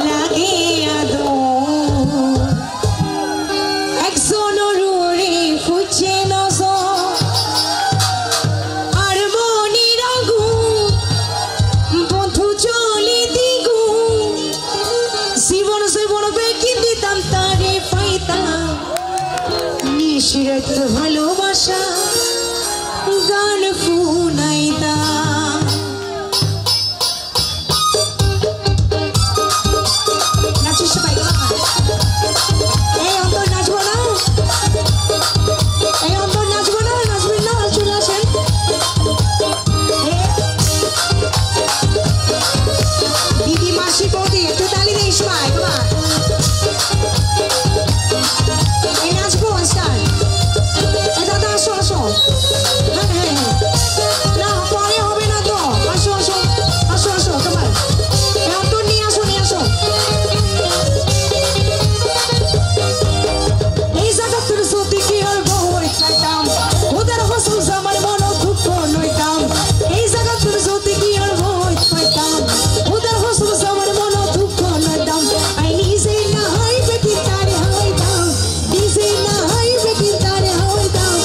লাগে আদো একজন রুরে ফুচে নজর আর মনির আগুন বন্ধু চলে দিগু জীবন জীবন বেকি দিতাম তারে পাইতাম নিশিরাত ভালোবাসা গান শুনাইতাম নাচিস সবাই এই অন্তর নাচবো না এই অন্তর নাচবো না নাচবেন না চলে আসেন দিদি মাসি বৌদি একটু তালি দিস ভাই তোমার এই নাচবো আজকাল এই দাদা আসো আসো না পরে হবে না তো আসো আসো আসো আসো তোমার অন্তর নিয়ে আসো এই জায়গা তোর সত্যি কি আর বই চাইতাম ওদের হসুস আমার মন দুঃখ নইতাম এই জায়গা তোর সত্যি কি আর বই চাইতাম ওদের হসুস আমার মন দুঃখ নইতাম আই নিজে না হইবে কি তারে হইতাম নিজে না হইবে কি তারে হইতাম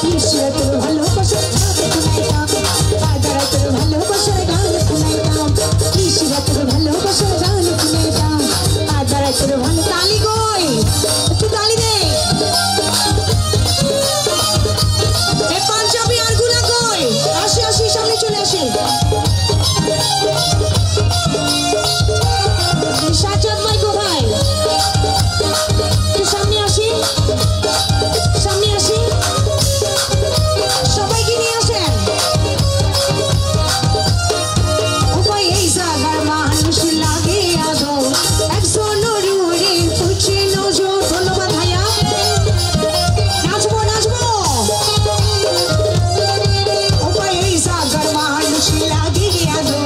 নিশ্চয় তোর ভালোবাসা শুনাইতাম আদারা তোর ভালোবাসার গান শুনাইতাম নিশ্চয় তোর ভালোবাসার গান শুনাইতাম আদারা তোর ভালো তালি কই একটু তালি দে এ পাঞ্জাবি আর গুলা কই আসি আসি সামনে চলে আসি সাজ্জাদ ভাই কোথায় একটু সামনে আসি সবাইকে নিয়ে আসেন উপায় এই জায়গার মানুষ লাগে আদো একজন রুরে ফুচে নজর ধন্যবাদ ভাইয়া নাচবো উপায় এই জায়গার মানুষ লাগে আদো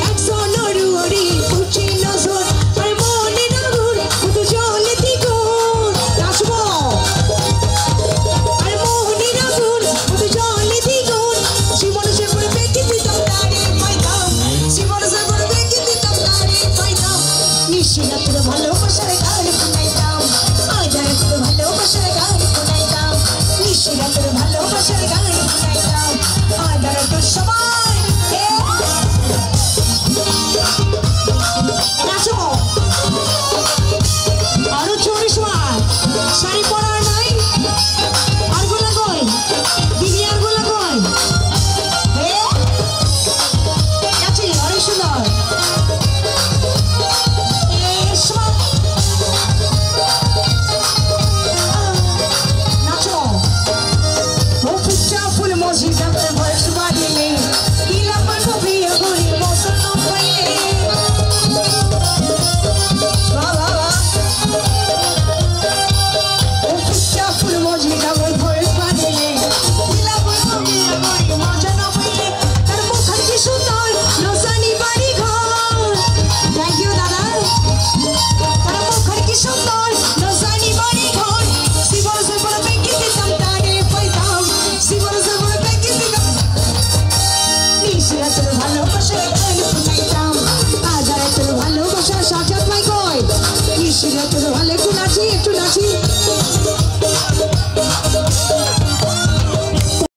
একজন রুরে ফুচে নজর আর মনে নাগুর শুধু জলে দ্বিগুণ নাচবো আর মনে নাগুর শুধু জলে দ্বিগুণ জীবন সে করে বেঁকে দিতাম তারে পাইতাম জীবন সে করে বেঁকে দিতাম তারে পাইতাম নিশ্চয় তোর ভালোবাসার